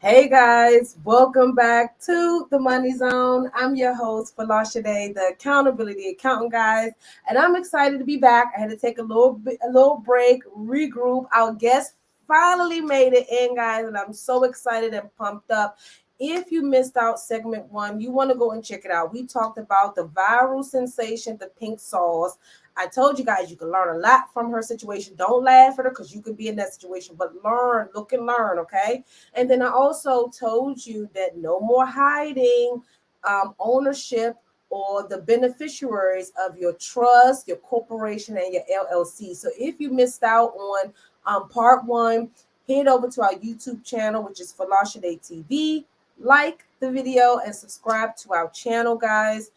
Hey guys, welcome back to the Money Zone. I'm your host, Falasha Day, the accountability accountant, guys, and I'm excited to be back. I had to take a little break, regroup. Our guest finally made it in, guys, and I'm so excited and pumped up. If you missed out segment one, you want to go and check it out. We talked about the viral sensation, the pink sauce. I told you guys you can learn a lot from her situation. Don't laugh at her because you could be in that situation, but learn, look and learn, okay? And then I also told you that no more hiding ownership or the beneficiaries of your trust, your corporation, and your LLC. So if you missed out on part one, head over to our YouTube channel, which is Falasha Day TV. Like the video and subscribe to our channel, guys.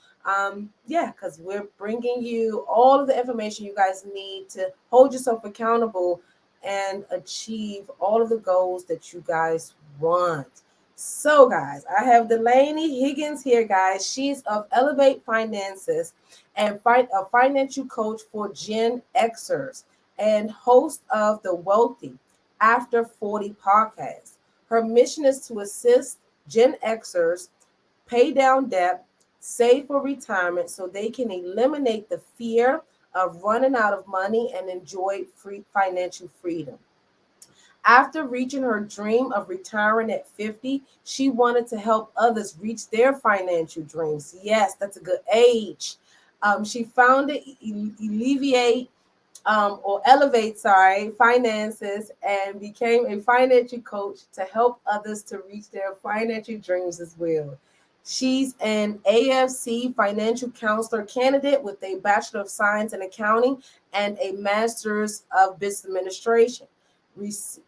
Yeah, because we're bringing you all of the information you guys need to hold yourself accountable and achieve all of the goals that you guys want. So, guys, I have Dalene Higgins here, guys. She's of Elevate Finances and a financial coach for Gen Xers and host of the Wealthy After 40 podcast. Her mission is to assist Gen Xers pay down debt, save for retirement so they can eliminate the fear of running out of money and enjoy free financial freedom. After reaching her dream of retiring at 50, she wanted to help others reach their financial dreams. Yes, that's a good age. She founded Alleviate or Elevate, finances and became a financial coach to help others to reach their financial dreams as well. She's an AFC Financial Counselor Candidate with a Bachelor of Science in Accounting and a Master's of Business Administration.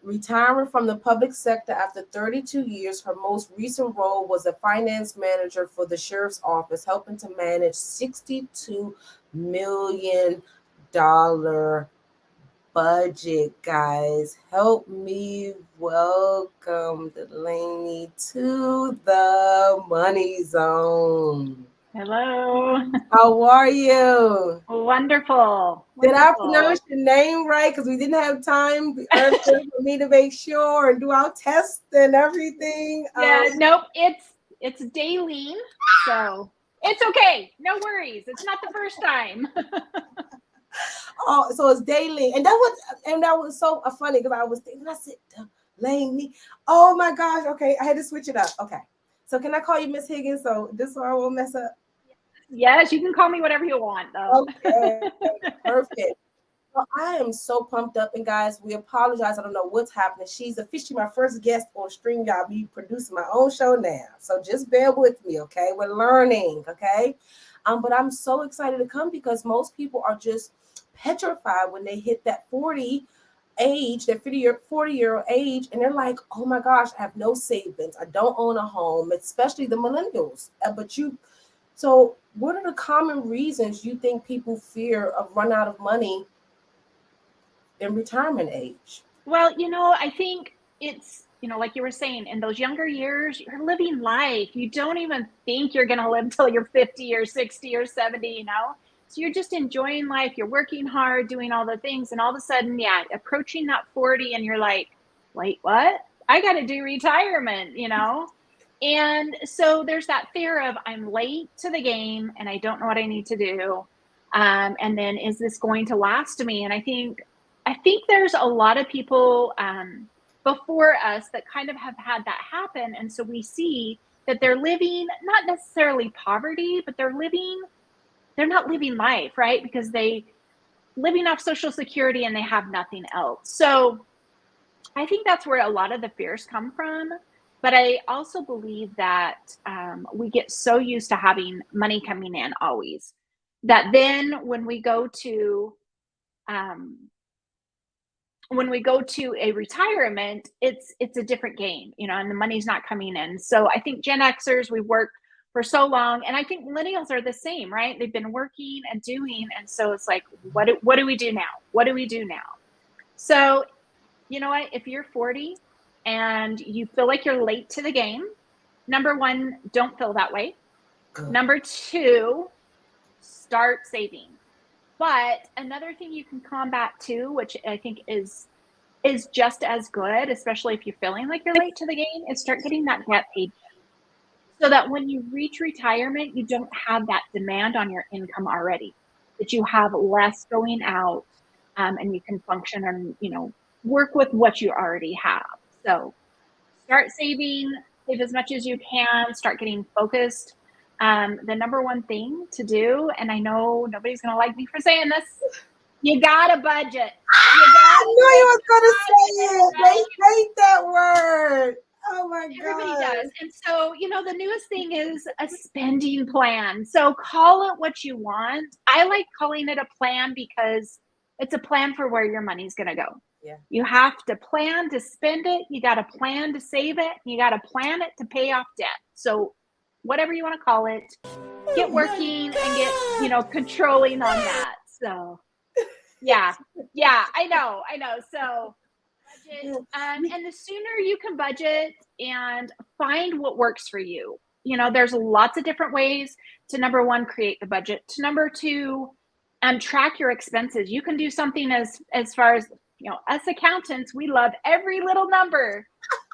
Retiring from the public sector after 32 years, her most recent role was a finance manager for the sheriff's office, helping to manage $62 million budget, guys. Help me welcome Delaney to the Money Zone. Hello. How are you? Wonderful. Did I Wonderful. pronounce your name right? Because we didn't have time earlier for me to make sure and do our tests and everything. Yeah, nope, it's Dalene. So it's okay. No worries. It's not the first time. Oh, so it's daily, and that was so funny because I was thinking, I said, Delaney. Oh my gosh. Okay, I had to switch it up. Okay, so can I call you Miss Higgins? So this one I won't mess up. Yes, you can call me whatever you want though. Okay, perfect. Well, I am so pumped up, and guys, we apologize. I don't know what's happening. She's officially my first guest on StreamYard. Be producing my own show now, so just bear with me, okay? We're learning, okay? But I'm so excited to come because most people are just petrified when they hit that 40 age, that 40-year-old age, and they're like, "Oh my gosh, I have no savings. I don't own a home," especially the millennials. But so what are the common reasons you think people fear of run out of money in retirement age? Well, I think it's, like you were saying, in those younger years, you're living life. You don't even think you're going to live till you're 50 or 60 or 70. So you're just enjoying life. You're working hard, doing all the things. And all of a sudden, yeah, approaching that 40, and you're like, wait, what? I got to do retirement. And so there's that fear of I'm late to the game and I don't know what I need to do. And then is this going to last me? And I think there's a lot of people before us that kind of have had that happen. And so we see that they're living not necessarily poverty, but they're not living life, right? Because they living off Social Security and they have nothing else. So I think that's where a lot of the fears come from. But I also believe that we get so used to having money coming in always that then um, when we go to a retirement, it's a different game, and the money's not coming in. So I think Gen Xers, we work for so long, and I think millennials are the same, right? They've been working and doing, and so it's like, what do we do now? What do we do now? So you know what? If you're 40 and you feel like you're late to the game, number one, don't feel that way. Good. Number two, start saving. But another thing you can combat too, which I think is is just as good, especially if you're feeling like you're late to the game, is start getting that debt paid so that when you reach retirement, you don't have that demand on your income already, that you have less going out, and you can function and, work with what you already have. So start saving, save as much as you can, start getting focused. The number one thing to do, and I know nobody's going to like me for saying this, you got to budget. You got I knew you was gonna say it. They hate that word. Oh my Everybody god. does. And so, the newest thing is a spending plan. So call it what you want. I like calling it a plan because it's a plan for where your money's going to go. Yeah. You have to plan to spend it. You got to plan to save it. You got to plan it to pay off debt. So whatever you want to call it, get working and get, controlling on that. So yeah, I know. So budget, and the sooner you can budget and find what works for you. There's lots of different ways to, number one, create the budget. To number two, track your expenses. You can do something as far as, us accountants, we love every little number.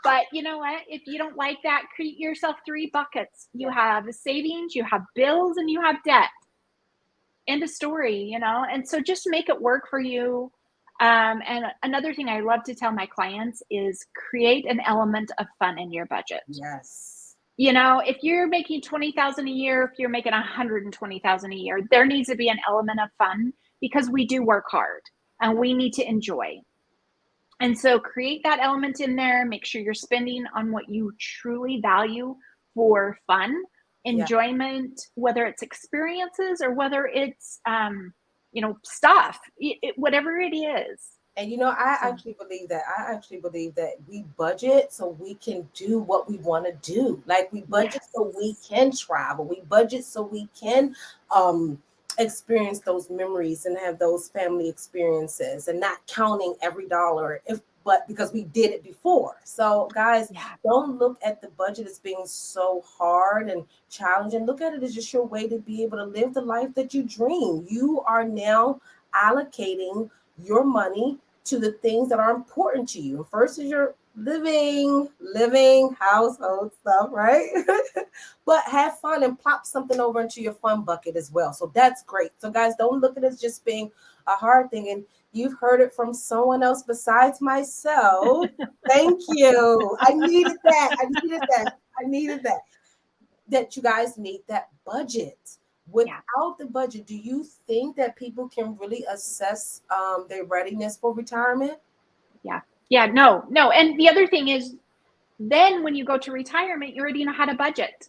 But you know what? If you don't like that, create yourself 3 buckets. You have savings, you have bills, and you have debt. End of story, and so just make it work for you. And another thing I love to tell my clients is create an element of fun in your budget. Yes. If you're making $20,000 a year, if you're making $120,000 a year, there needs to be an element of fun because we do work hard and we need to enjoy. And so create that element in there. Make sure you're spending on what you truly value for fun, enjoyment, whether it's experiences or whether it's, stuff, whatever it is. And I actually believe that we budget so we can do what we want to do. Like we budget so we can travel. We budget so we can experience those memories and have those family experiences and not counting every dollar but because we did it before. So guys, don't look at the budget as being so hard and challenging. Look at it as just your way to be able to live the life that you dream. You are now allocating your money to the things that are important to you. First is your living household stuff, right? But have fun and plop something over into your fun bucket as well. So that's great. So guys, don't look at it as just being a hard thing. And you've heard it from someone else besides myself. Thank you. I needed that. That you guys need that budget. Without the budget, do you think that people can really assess their readiness for retirement? No. And the other thing is, then when you go to retirement, you already know how to budget.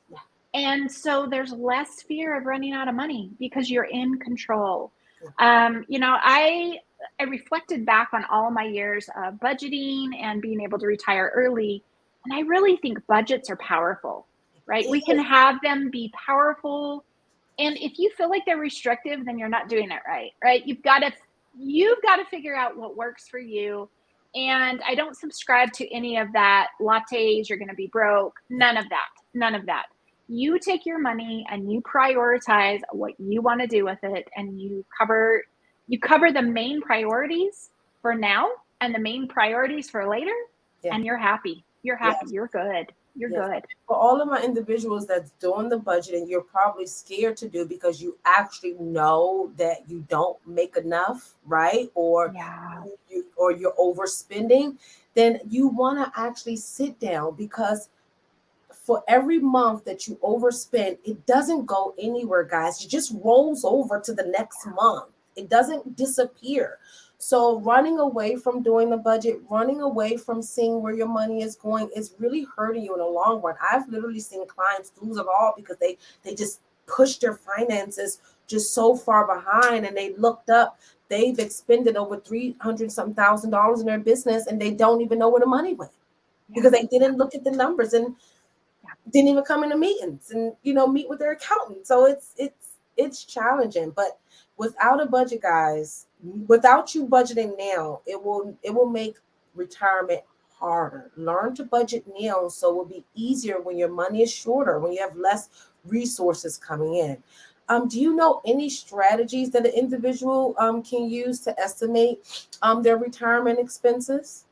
And so there's less fear of running out of money because you're in control. I reflected back on all my years of budgeting and being able to retire early. And I really think budgets are powerful, right? We can have them be powerful. And if you feel like they're restrictive, then you're not doing it right? You've got to figure out what works for you. And I don't subscribe to any of that lattes, you're going to be broke. None of that. You take your money and you prioritize what you want to do with it, and you cover the main priorities for now and the main priorities for later, and you're happy. You're good. You're good. For all of my individuals that's doing the budget and you're probably scared to do because you actually know that you don't make enough, right? Or you're overspending, then you want to actually sit down, because for every month that you overspend, it doesn't go anywhere, guys. It just rolls over to the next month. It doesn't disappear. So running away from doing the budget, running away from seeing where your money is going is really hurting you in the long run. I've literally seen clients lose it all because they just pushed their finances just so far behind, and they looked up, they've expended over $300,000 in their business and they don't even know where the money went because they didn't look at the numbers and didn't even come into meetings and meet with their accountant. So it's challenging. But without a budget, guys, without you budgeting now, it will make retirement harder. Learn to budget now so it will be easier when your money is shorter, when you have less resources coming in. Do you know any strategies that an individual can use to estimate their retirement expenses?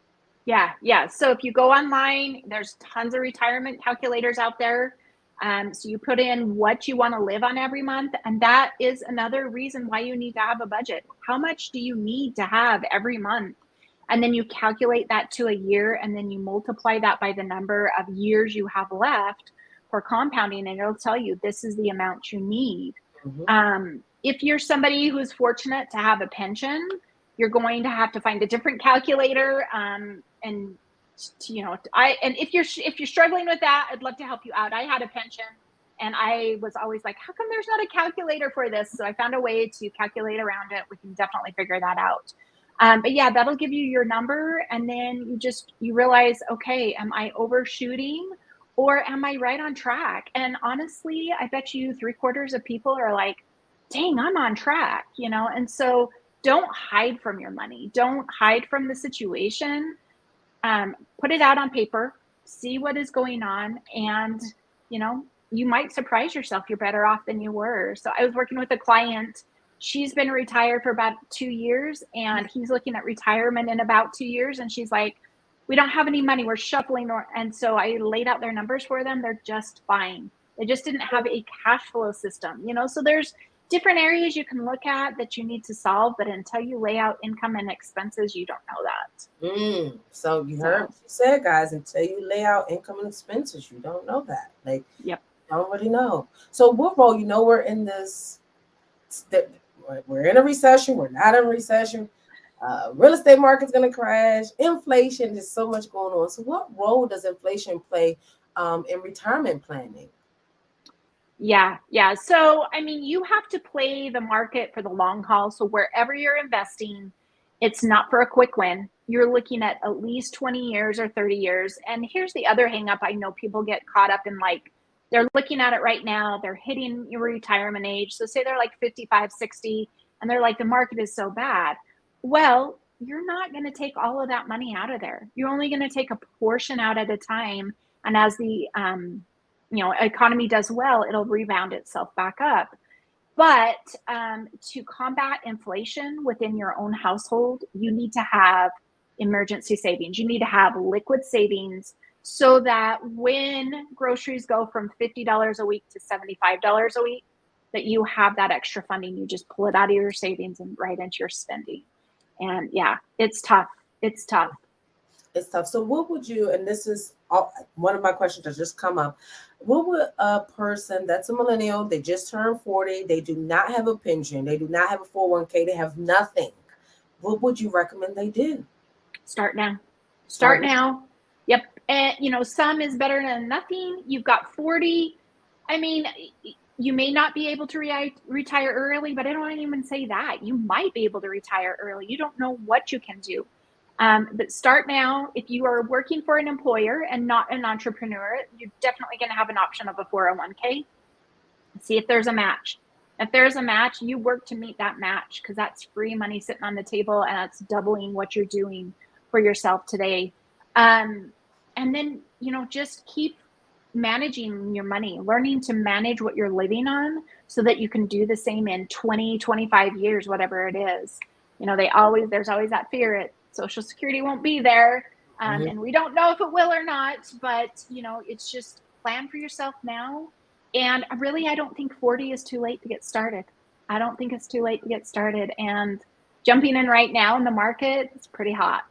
Yeah. So if you go online, there's tons of retirement calculators out there. So you put in what you want to live on every month, and that is another reason why you need to have a budget. How much do you need to have every month? And then you calculate that to a year, and then you multiply that by the number of years you have left for compounding, and it'll tell you this is the amount you need. Mm-hmm. If you're somebody who's fortunate to have a pension, you're going to have to find a different calculator. And and if you're struggling with that, I'd love to help you out. I had a pension, and I was always like, how come there's not a calculator for this? So I found a way to calculate around it. We can definitely figure that out. But yeah, that'll give you your number, and then you realize, okay, am I overshooting or am I right on track? And honestly, I bet you 3/4 of people are like, dang, I'm on track, And so don't hide from your money. Don't hide from the situation. Put it out on paper, see what is going on, and you know, you might surprise yourself. You're better off than you were. So I was working with a client. She's been retired for about 2 years, and he's looking at retirement in about 2 years. And she's like, we don't have any money. We're shuffling. And so I laid out their numbers for them. They're just fine. They just didn't have a cash flow system, So there's different areas you can look at that you need to solve, but until you lay out income and expenses, you don't know that. So you heard what she said, guys. Until you lay out income and expenses, you don't know that. Like, yep. don't really know. So what role? We're in this. We're in a recession. We're not in a recession. Real estate market's going to crash. Inflation. There's so much going on. So what role does inflation play in retirement planning? Yeah. So, I mean, you have to play the market for the long haul. So wherever you're investing, it's not for a quick win. You're looking at least 20 years or 30 years. And here's the other hang up. I know people get caught up in, like, they're looking at it right now. They're hitting your retirement age. So say they're like 55, 60, and they're like, the market is so bad. Well, you're not going to take all of that money out of there. You're only going to take a portion out at a time. And as the economy does well, it'll rebound itself back up. But to combat inflation within your own household, you need to have emergency savings. You need to have liquid savings so that when groceries go from $50 a week to $75 a week, that you have that extra funding. You just pull it out of your savings and right into your spending. And yeah, it's tough. It's tough. It's tough. So what would you, and this is one of my questions that just come up, what would a person that's a millennial, they just turned 40, they do not have a pension, they do not have a 401k, they have nothing, what would you recommend they do? Start now. Start now. Yep. And some is better than nothing. You've got 40. I mean, you may not be able to retire early, but I don't even say that. You might be able to retire early. You don't know what you can do. But start now. If you are working for an employer and not an entrepreneur, you're definitely going to have an option of a 401k. See if there's a match. If there's a match, you work to meet that match, because that's free money sitting on the table, and that's doubling what you're doing for yourself today. And then, just keep managing your money, learning to manage what you're living on so that you can do the same in 20, 25 years, whatever it is. There's always that fear that Social Security won't be there. And we don't know if it will or not, but it's just plan for yourself now. And really, I don't think 40 is too late to get started. I don't think it's too late to get started. And jumping in right now in the market, it's pretty hot.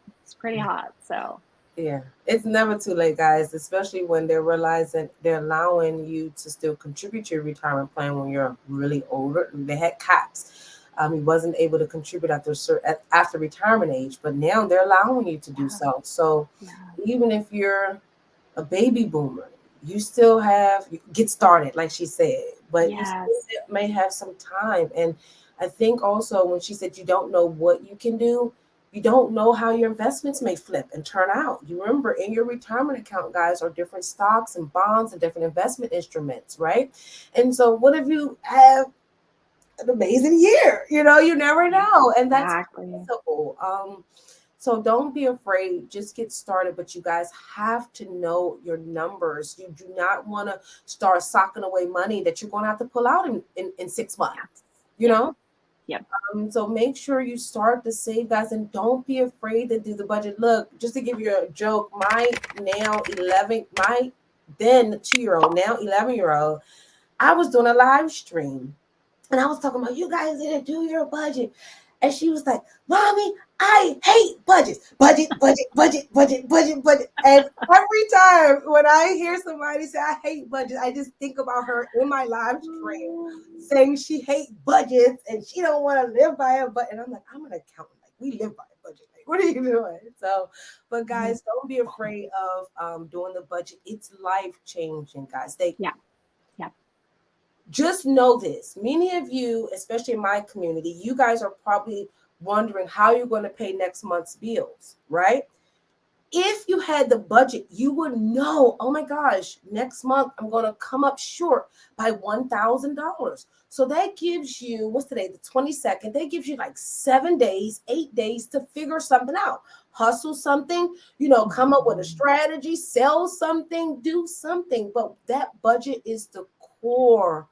So yeah, it's never too late, guys, especially when they're realizing they're allowing you to still contribute to your retirement plan when you're really older. They had caps. He wasn't able to contribute after retirement age, but now they're allowing you to do so. So even if you're a baby boomer, you still get started, like she said, but you still may have some time. And I think also when she said you don't know what you can do, you don't know how your investments may flip and turn out. You remember, in your retirement account, guys, are different stocks and bonds and different investment instruments, right? And so what if you have an amazing year? You never know. And that's possible. So don't be afraid. Just get started. But you guys have to know your numbers. You do not want to start socking away money that you're going to have to pull out in 6 months, Yep. So make sure you start to save, guys, and don't be afraid to do the budget. Look, just to give you a joke, my then 2-year-old, now 11-year-old, I was doing a live stream and I was talking about you guys need to do your budget. And she was like, Mommy, I hate budgets. Budget, budget, budget, budget, budget, budget. And every time when I hear somebody say I hate budget, I just think about her in my live stream saying she hates budgets and she don't want to live by a budget. And I'm like, I'm an accountant. Like, we live by a budget. Like, what are you doing? So, but guys, don't be afraid of doing the budget. It's life changing, guys. Yeah. Yeah. Just know this. Many of you, especially in my community, you guys are probably wondering how you're going to pay next month's bills, right? If you had the budget, you would know, oh my gosh, next month I'm going to come up short by $1,000. So that gives you, what's today, the 22nd? That gives you like 7 days, 8 days to figure something out. Hustle something, come up with a strategy, sell something, do something. But that budget is the core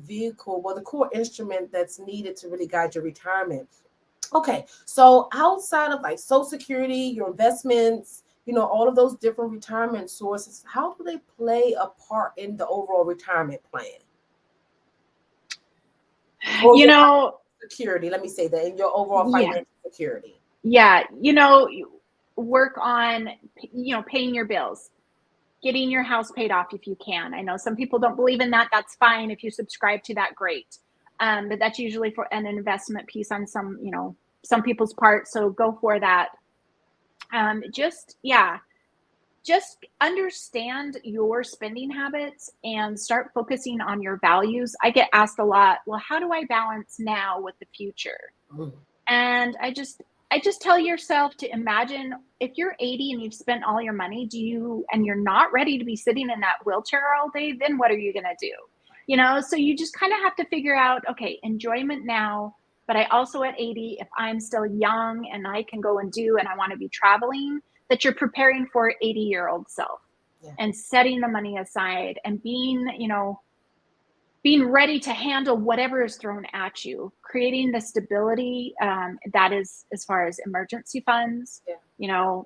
vehicle, the core instrument that's needed to really guide your retirement. Okay, so outside of like Social Security, your investments, all of those different retirement sources, how do they play a part in the overall retirement plan? Security, let me say that, in your overall financial security. Yeah, work on, paying your bills, getting your house paid off if you can. I know some people don't believe in that. That's fine. If you subscribe to that, great. But that's usually for an investment piece on some people's part. So go for that. Just understand your spending habits and start focusing on your values. I get asked a lot, well, how do I balance now with the future? And I just tell yourself to imagine if you're 80 and you've spent all your money, and you're not ready to be sitting in that wheelchair all day, then what are you going to do? So you just kind of have to figure out, okay, enjoyment now, but I also at 80, if I'm still young and I can go and I want to be traveling, that you're preparing for 80-year-old self and setting the money aside and being ready to handle whatever is thrown at you, creating the stability that is as far as emergency funds,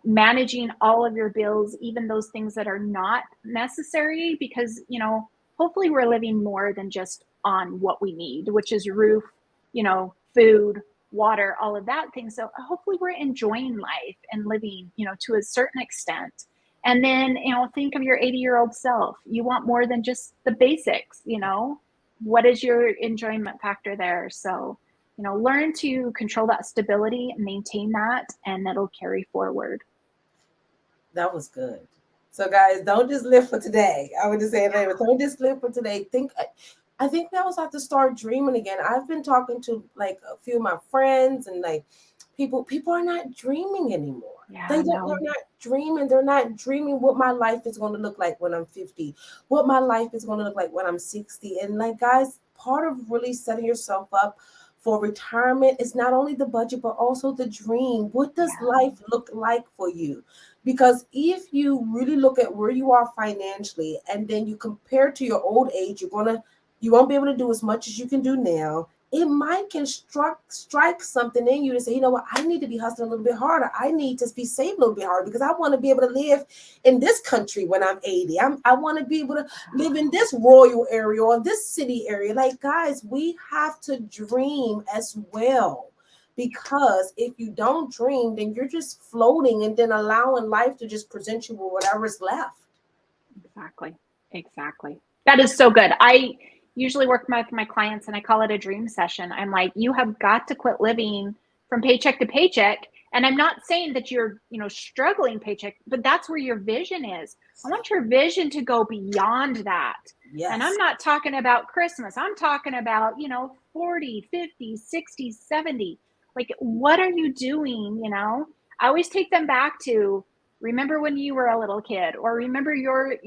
managing all of your bills, even those things that are not necessary, because, hopefully we're living more than just on what we need, which is roof, food, water, all of that thing. So hopefully we're enjoying life and living, to a certain extent. And then, think of your 80-year-old self. You want more than just the basics, what is your enjoyment factor there? So, learn to control that stability and maintain that, and that'll carry forward. That was good. So guys, don't just live for today. I would just say later, don't just live for today. I think we also have to start dreaming again. I've been talking to like a few of my friends and like people are not dreaming anymore. They're not dreaming. They're not dreaming what my life is going to look like when I'm 50, what my life is going to look like when I'm 60. And like, guys, part of really setting yourself up for retirement is not only the budget, but also the dream. What does life look like for you? Because if you really look at where you are financially and then you compare to your old age, you won't be able to do as much as you can do now. It might can strike something in you to say, you know what, I need to be hustling a little bit harder. I need to be saving a little bit harder because I want to be able to live in this country when I'm 80. I want to be able to live in this royal area or this city area. Like, guys, we have to dream as well. Because if you don't dream, then you're just floating and then allowing life to just present you with whatever's left. Exactly. That is so good. I usually work with my clients and I call it a dream session. I'm like, you have got to quit living from paycheck to paycheck. And I'm not saying that you're, struggling paycheck, but that's where your vision is. I want your vision to go beyond that. Yes. And I'm not talking about Christmas. I'm talking about, 40, 50, 60, 70. Like, what are you doing? I always take them back to, remember when you were a little kid, or remember your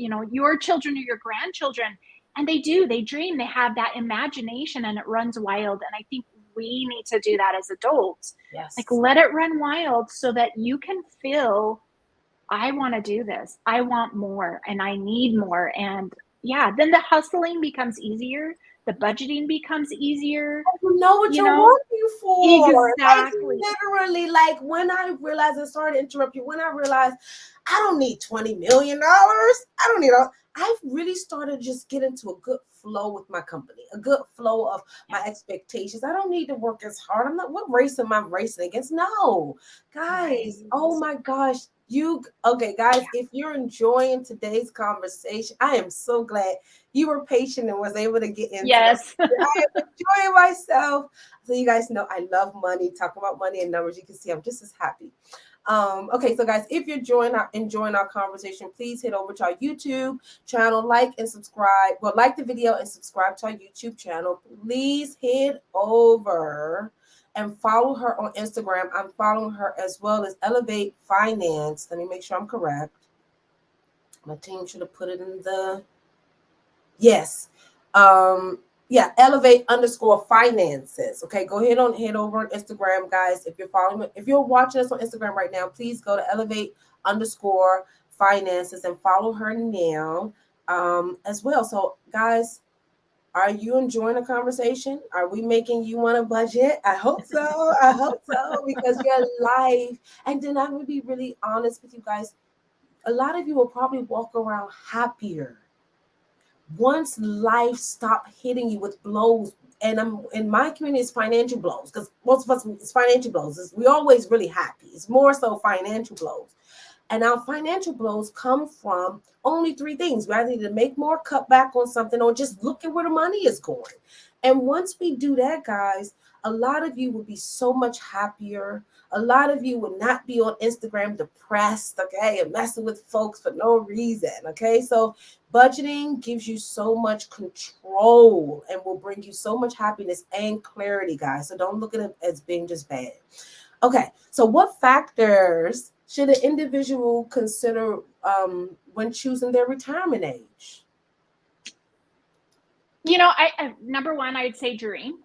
children or your grandchildren. And they dream, they have that imagination, and it runs wild. And I think we need to do that as adults. Yes. Like, let it run wild so that you can feel, I want to do this. I want more and I need more. And then the hustling becomes easier the budgeting becomes easier. You know what You you're know, working for. Like exactly. literally, like when I realized, and sorry to interrupt you, when I realized I don't need $20 million. I don't need all. I've really started just get into a good flow with my company, a good flow of my Yes. expectations. I don't need to work as hard. I'm not, what race am I racing against? No, Right. guys. Oh my gosh. Okay, guys, if you're enjoying today's conversation, I am so glad you were patient and was able to get into it. Yes. I am enjoying myself. So you guys know I love money. Talking about money and numbers, you can see I'm just as happy. Okay, so guys, if you're enjoying our conversation, please head over to our YouTube channel, like and subscribe. Well, like the video and subscribe to our YouTube channel. Please head over and follow her on Instagram. I'm following her as well as Elevate Finance. Let me make sure I'm correct. My team should have put it in the yes. Yeah, elevate_finances. Okay, go ahead on head over on Instagram, guys. If you're watching us on Instagram right now, please go to elevate_finances and follow her now as well. So, guys, are you enjoying the conversation? Are we making you want a budget? I hope so. I hope so because your life. And then I'm gonna be really honest with you guys. A lot of you will probably walk around happier once life stop hitting you with blows. And I'm in my community, it's financial blows because most of us it's financial blows. We always really happy. It's more so financial blows. And our financial blows come from only three things. We either need to make more, cut back on something, or just look at where the money is going. And once we do that, guys, a lot of you will be so much happier. A lot of you will not be on Instagram depressed, okay, and messing with folks for no reason, okay? So budgeting gives you so much control and will bring you so much happiness and clarity, guys. So don't look at it as being just bad. Okay, so what factors should an individual consider when choosing their retirement age? I number one, I'd say dream.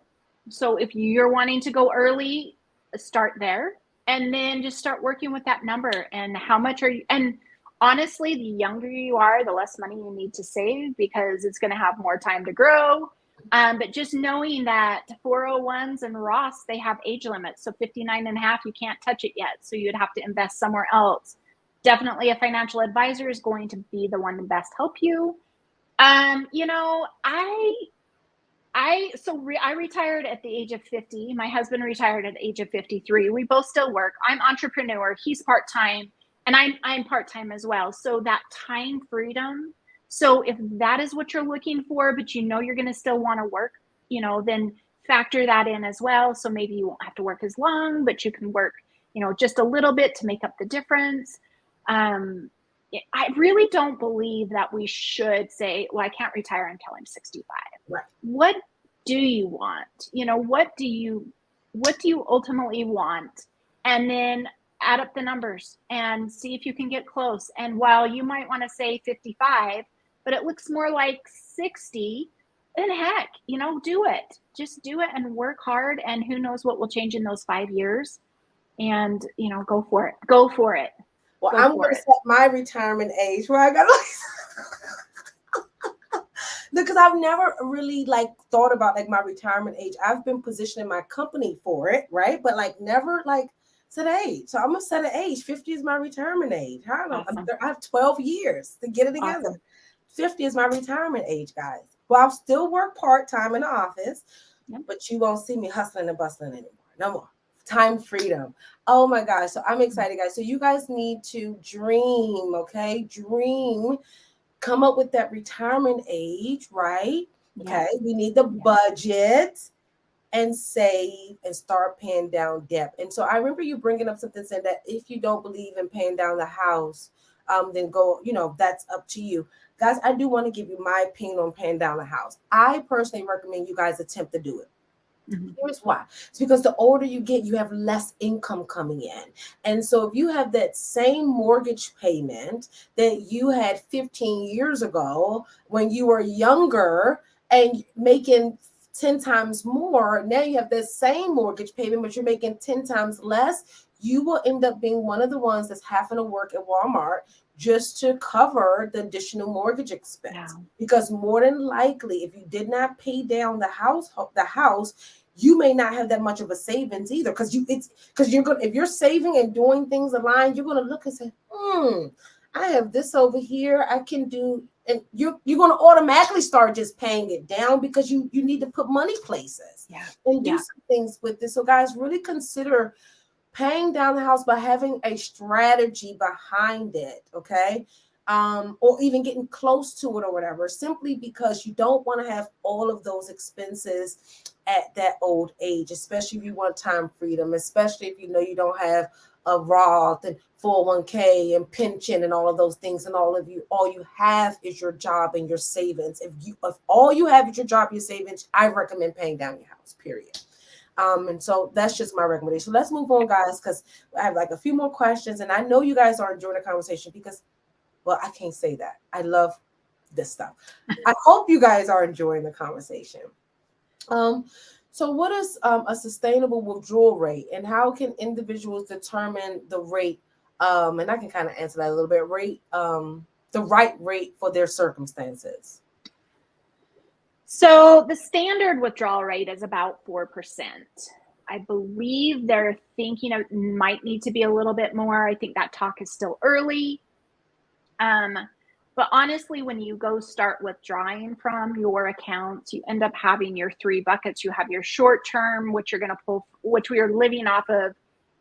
So if you're wanting to go early, start there, and then just start working with that number and how much are you. And honestly, the younger you are, the less money you need to save because it's going to have more time to grow. But just knowing that 401s and Roths, they have age limits. So 59 and a half, you can't touch it yet. So you'd have to invest somewhere else. Definitely a financial advisor is going to be the one to best help you. I retired at the age of 50. My husband retired at the age of 53. We both still work. I'm entrepreneur. He's part-time, and I'm part-time as well. So that time freedom. So if that is what you're looking for, but you're going to still want to work, then factor that in as well. So maybe you won't have to work as long, but you can work, just a little bit to make up the difference. I really don't believe that we should say, well, I can't retire until I'm 65. Right. What do you want? What do you ultimately want? And then add up the numbers and see if you can get close. And while you might want to say 55, but it looks more like 60, then heck, do it. Just do it and work hard. And who knows what will change in those 5 years. And, go for it. Go for it. Well, I'm going to set my retirement age where I got because I've never really thought about my retirement age. I've been positioning my company for it, right? But never set an age. So I'm gonna set an age. 50 is my retirement age. I have 12 years to get it together. Awesome. 50 is my retirement age, guys. Well, I'll still work part-time in the office, but you won't see me hustling and bustling anymore. No more. Time freedom. Oh my gosh. So I'm excited, guys. So you guys need to dream, okay? Dream. Come up with that retirement age, right? Okay. We need the budget and save and start paying down debt. And so I remember you bringing up something saying that if you don't believe in paying down the house, then go, that's up to you. Guys, I do want to give you my opinion on paying down the house. I personally recommend you guys attempt to do it. Mm-hmm. Here's why. It's because the older you get, you have less income coming in. And so if you have that same mortgage payment that you had 15 years ago when you were younger and making 10 times more, now you have that same mortgage payment, but you're making 10 times less, you will end up being one of the ones that's having to work at Walmart, just to cover the additional mortgage expense. Yeah. Because more than likely, if you did not pay down the house, you may not have that much of a savings either. Because you're gonna, if you're saving and doing things aligned, you're gonna look and say, I have this over here I can do, and you're gonna automatically start just paying it down because you need to put money places and do some things with this. So guys, really consider paying down the house by having a strategy behind it, okay? Or even getting close to it or whatever, simply because you don't want to have all of those expenses at that old age, especially if you want time freedom, especially if you know you don't have a Roth and 401k and pension and all of those things, and all you have is your job and your savings. If all you have is your job, your savings, I recommend paying down your house, period. And so that's just my recommendation. So let's move on, guys, because I have like a few more questions, and I know you guys are enjoying the conversation because, well, I can't say that. I love this stuff. I hope you guys are enjoying the conversation. So what is a sustainable withdrawal rate, and how can individuals determine the rate? And I can kind of answer that a little bit. The right rate for their circumstances. So the standard withdrawal rate is about 4%. I believe they're thinking it might need to be a little bit more. I think that talk is still early. But honestly, when you go start withdrawing from your accounts, you end up having your 3 buckets. You have your short term, which you're going to pull, which we are living off of,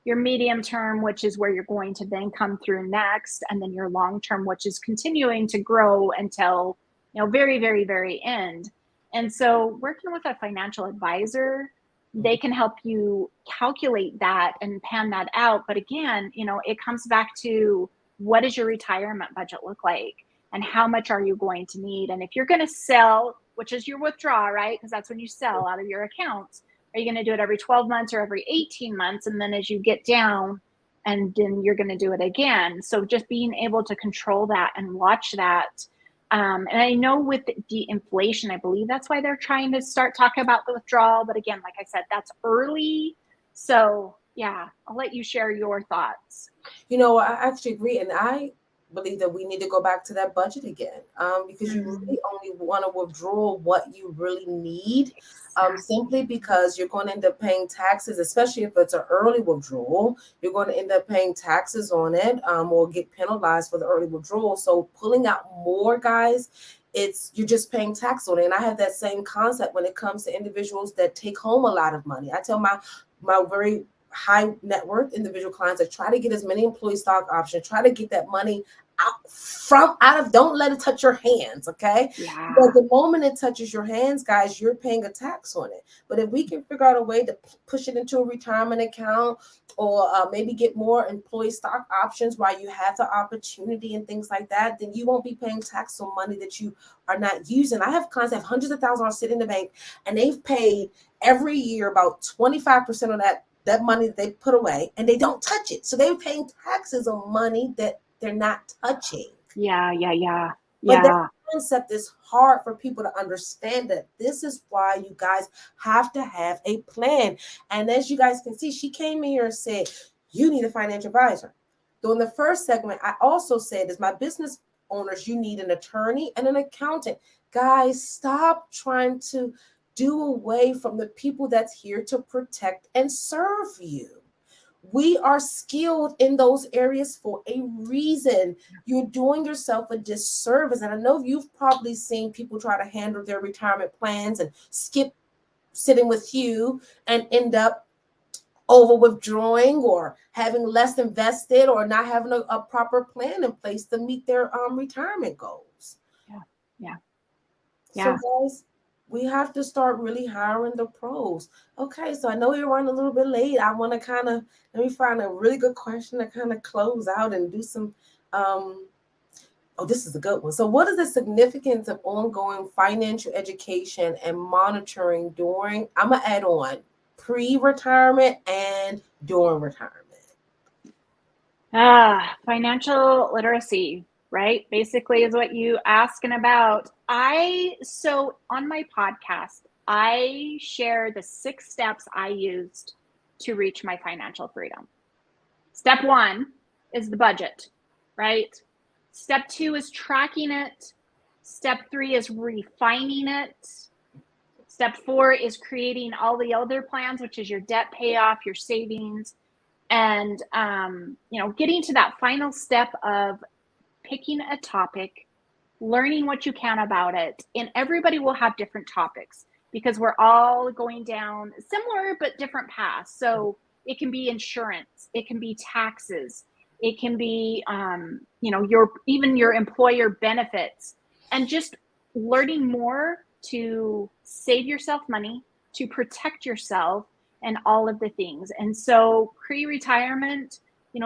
your medium term, which is where you're going to then come through next, and then your long term, which is continuing to grow until, very, very, very end. And so working with a financial advisor, they can help you calculate that and pan that out. But again, it comes back to, what does your retirement budget look like? And how much are you going to need? And if you're going to sell, which is your withdrawal, right? Because that's when you sell out of your accounts. Are you going to do it every 12 months or every 18 months? And then as you get down, and then you're going to do it again. So just being able to control that and watch that. And I know with the inflation, I believe that's why they're trying to start talking about the withdrawal. But again, like I said, that's early. So yeah, I'll let you share your thoughts. I actually agree. And I believe that we need to go back to that budget again, because you really only want to withdraw what you really need, simply because you're going to end up paying taxes, especially if it's an early withdrawal. You're going to end up paying taxes on it, or get penalized for the early withdrawal. So pulling out more, guys, you're just paying tax on it. And I have that same concept when it comes to individuals that take home a lot of money. I tell my very high net worth individual clients that try to get as many employee stock options, try to get that money don't let it touch your hands, okay? Yeah. But the moment it touches your hands, guys, you're paying a tax on it. But if we can figure out a way to push it into a retirement account, or maybe get more employee stock options while you have the opportunity and things like that, then you won't be paying tax on money that you are not using. I have clients that have hundreds of thousands sitting in the bank, and they've paid every year about 25% of that money that they put away, and they don't touch it. So they're paying taxes on money that they're not touching. Yeah. But that concept is hard for people to understand. That this is why you guys have to have a plan. And as you guys can see, she came in here and said, you need a financial advisor. During the first segment, I also said, as my business owners, you need an attorney and an accountant. Guys, stop trying to do away from the people that's here to protect and serve you. We are skilled in those areas for a reason. You're doing yourself a disservice. And I know you've probably seen people try to handle their retirement plans and skip sitting with you and end up over withdrawing or having less invested or not having a proper plan in place to meet their retirement goals. Yeah. So guys, we have to start really hiring the pros. Okay, so I know we're running a little bit late. I want to let me find a really good question to kind of close out and do some, this is a good one. So what is the significance of ongoing financial education and monitoring during, I'm going to add on, pre-retirement and during retirement? Financial literacy, right? Basically is what you asking about. So on my podcast, I share the 6 steps I used to reach my financial freedom. Step 1 is the budget, right? Step 2 is tracking it. Step 3 is refining it. Step 4 is creating all the other plans, which is your debt payoff, your savings, and getting to that final step of picking a topic, learning what you can about it. And everybody will have different topics because we're all going down similar but different paths. So it can be insurance, it can be taxes, it can be your employer benefits, and just learning more to save yourself money, to protect yourself, and all of the things. And so pre-retirement,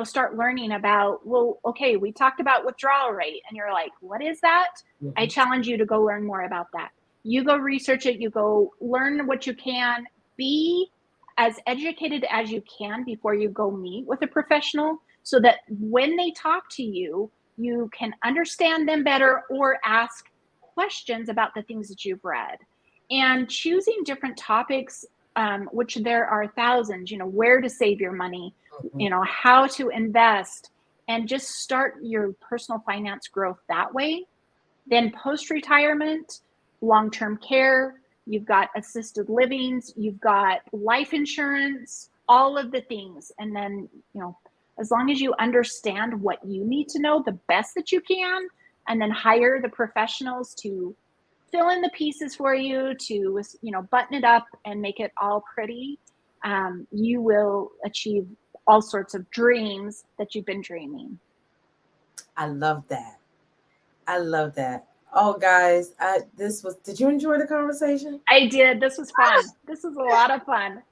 start learning about, well, okay, we talked about withdrawal rate, and you're like, what is that? Mm-hmm. I challenge you to go learn more about that. You go research it, you go learn what you can, be as educated as you can before you go meet with a professional, so that when they talk to you, you can understand them better or ask questions about the things that you've read. And choosing different topics, which there are thousands, where to save your money, how to invest, and just start your personal finance growth that way. Then post-retirement, long-term care, you've got assisted livings, you've got life insurance, all of the things. And then, as long as you understand what you need to know the best that you can, and then hire the professionals to fill in the pieces for you, to button it up and make it all pretty, you will achieve all sorts of dreams that you've been dreaming. I love that. Oh, guys, did you enjoy the conversation? I did. This was fun. This was a lot of fun.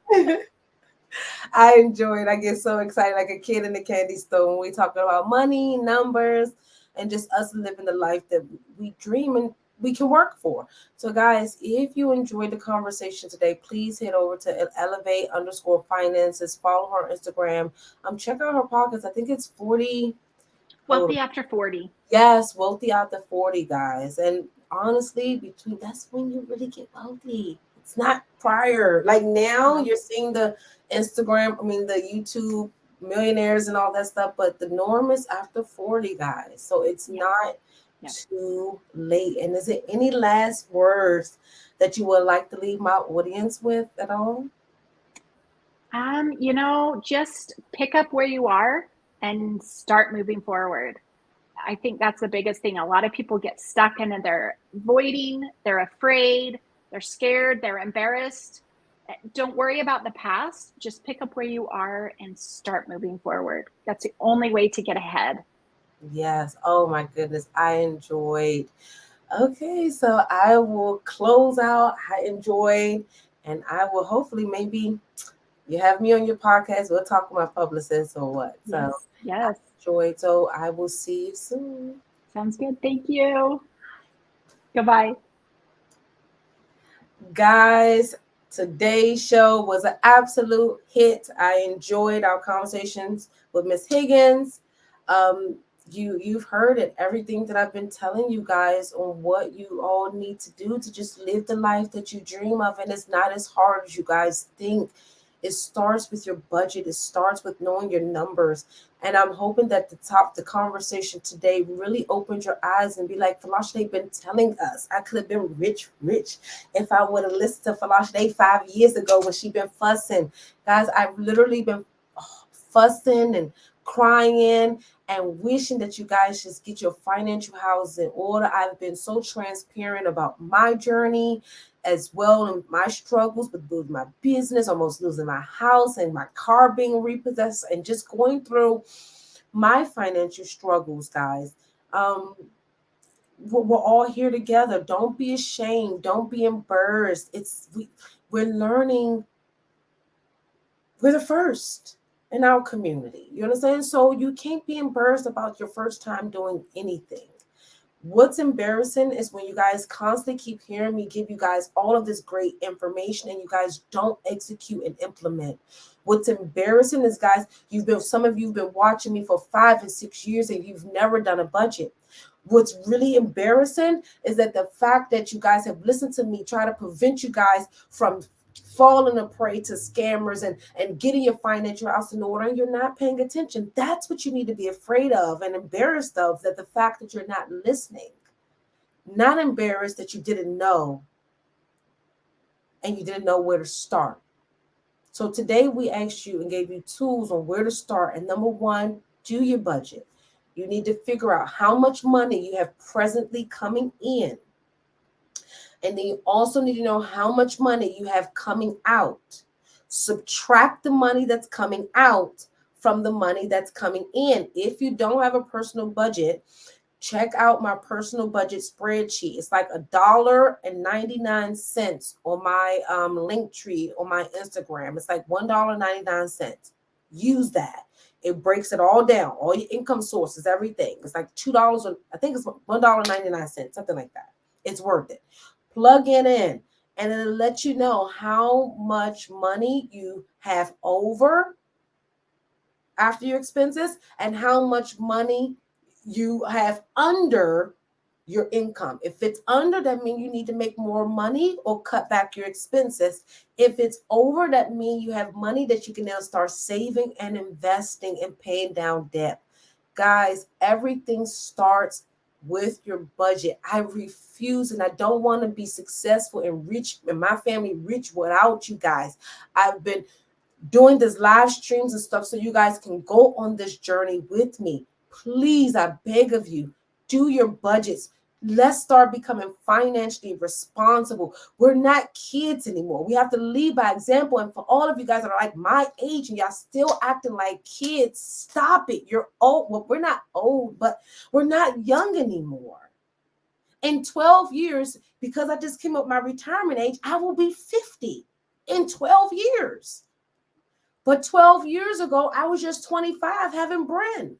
I enjoyed. I get so excited like a kid in the candy store when we talk about money, numbers, and just us living the life that we dream and we can work for. So, guys, if you enjoyed the conversation today, please head over to elevate_finances. Follow her on Instagram. Check out her podcast. I think it's 40. Wealthy After 40. Yes, wealthy after 40, guys. And honestly, that's when you really get wealthy. It's not prior. Like now, you're seeing the the YouTube millionaires and all that stuff, but the norm is after 40, guys. So it's not too late. And is there any last words that you would like to leave my audience with at all? Just pick up where you are and start moving forward. I think that's the biggest thing. A lot of people get stuck and they're avoiding, they're afraid, they're scared, they're embarrassed. Don't worry about the past. Just pick up where you are and start moving forward. That's the only way to get ahead. Yes. Oh my goodness. I enjoyed. Okay, so I will close out. I enjoyed, and I will hopefully maybe you have me on your podcast. We'll talk with my publicist or what. Yes. So yes. I enjoyed. So I will see you soon. Sounds good. Thank you. Goodbye. Guys, today's show was an absolute hit. I enjoyed our conversations with Miss Higgins. You've heard it, everything that I've been telling you guys on what you all need to do to just live the life that you dream of. And it's not as hard as you guys think. It starts with your budget. It starts with knowing your numbers. And I'm hoping that the conversation today really opened your eyes and be like, Falashde been telling us I could have been rich if I would have listened to Falashde 5 years ago when she been fussing. Guys, I've literally been fussing and crying and wishing that you guys just get your financial house in order. I've been so transparent about my journey as well, and my struggles with building my business, almost losing my house and my car being repossessed, and just going through my financial struggles, guys. We're all here together. Don't be ashamed. Don't be embarrassed. We're learning. We're the first in our community. You understand? So you can't be embarrassed about your first time doing anything. What's embarrassing is when you guys constantly keep hearing me give you guys all of this great information and you guys don't execute and implement. What's embarrassing is, guys, some of you have been watching me for 5 and 6 years and you've never done a budget. What's really embarrassing is that the fact that you guys have listened to me try to prevent you guys from falling a prey to scammers and getting your financial house in order and you're not paying attention. That's what you need to be afraid of and embarrassed of, that the fact that you're not listening. Not embarrassed that you didn't know and you didn't know where to start. So today we asked you and gave you tools on where to start. And number one, do your budget. You need to figure out how much money you have presently coming in. And then you also need to know how much money you have coming out. Subtract the money that's coming out from the money that's coming in. If you don't have a personal budget, check out my personal budget spreadsheet. It's like $1.99 on my link tree on my Instagram. It's like $1.99. Use that. It breaks it all down, all your income sources, everything. It's like $2, or I think it's $1.99, something like that. It's worth it. Plug it in, and it'll let you know how much money you have over after your expenses and how much money you have under your income. If it's under, that means you need to make more money or cut back your expenses. If it's over, that means you have money that you can now start saving and investing and paying down debt. Guys, everything starts with your budget. I refuse, and I don't want to be successful and rich and my family rich without you guys. I've been doing this live streams and stuff so you guys can go on this journey with me. Please, I beg of you, do your budgets. Let's start becoming financially responsible. We're not kids anymore. We have to lead by example. And for all of you guys that are like my age and y'all still acting like kids, stop it. You're old. Well, we're not old, but we're not young anymore. In 12 years, because I just came up with my retirement age, I will be 50 in 12 years. But 12 years ago, I was just 25 having Bren.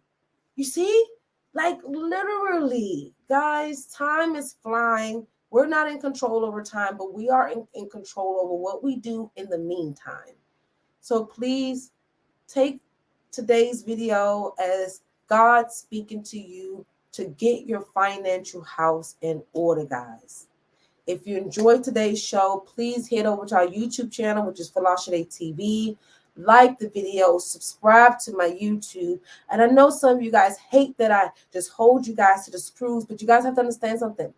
You see? Like literally, guys, time is flying. We're not in control over time, but we are in control over what we do in the meantime. So please take today's video as God speaking to you to get your financial house in order, guys. If you enjoyed today's show, please head over to our YouTube channel, which is Falashade TV. Like the video, subscribe to my YouTube. And I know some of you guys hate that I just hold you guys to the screws, but you guys have to understand something.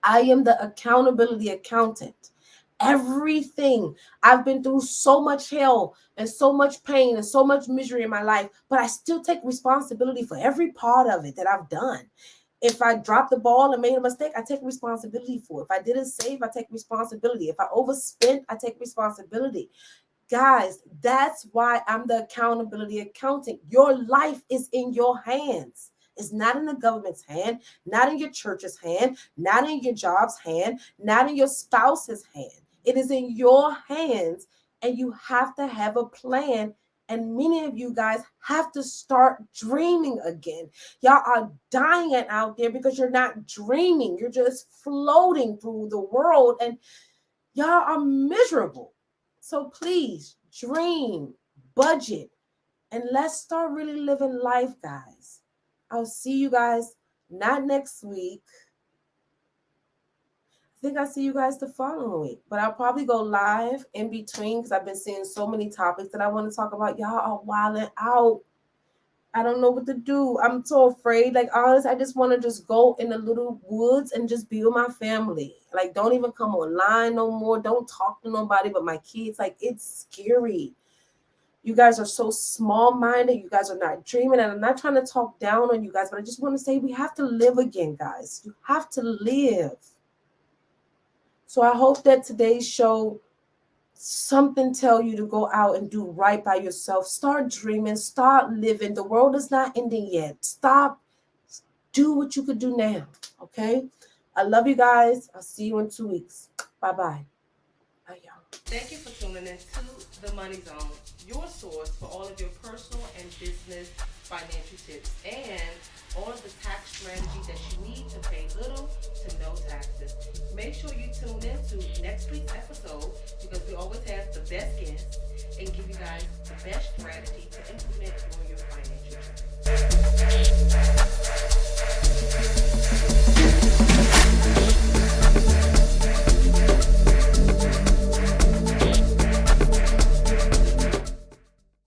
I am the accountability accountant. Everything. I've been through so much hell and so much pain and so much misery in my life, but I still take responsibility for every part of it that I've done. If I dropped the ball and made a mistake, I take responsibility for it. If I didn't save, I take responsibility. If I overspent, I take responsibility. Guys, that's why I'm the accountability accountant. Your life is in your hands. It's not in the government's hand, not in your church's hand, not in your job's hand, not in your spouse's hand. It is in your hands, and you have to have a plan. And many of you guys have to start dreaming again. Y'all are dying out there because you're not dreaming. You're just floating through the world, and y'all are miserable. So please dream, budget, and let's start really living life, guys. I'll see you guys not next week. I think I'll see you guys the following week, but I'll probably go live in between because I've been seeing so many topics that I want to talk about. Y'all are wilding out. I don't know what to do. I'm so afraid. Like, honestly, I just want to just go in the little woods and just be with my family. Like, don't even come online no more. Don't talk to nobody but my kids. Like, it's scary. You guys are so small-minded. You guys are not dreaming. And I'm not trying to talk down on you guys, but I just want to say we have to live again, guys. You have to live. So I hope that today's show something tell you to go out and do right by yourself. Start dreaming, start living. The world is not ending yet. Stop. Do what you could do now. Okay? I love you guys. I'll see you in 2 weeks. Bye-bye. Bye, y'all. Thank you for tuning in to The Money Zone, your source for all of your personal and business financial tips and all of the tax strategy that you need to pay little to no taxes. Make sure you tune in to next week's episode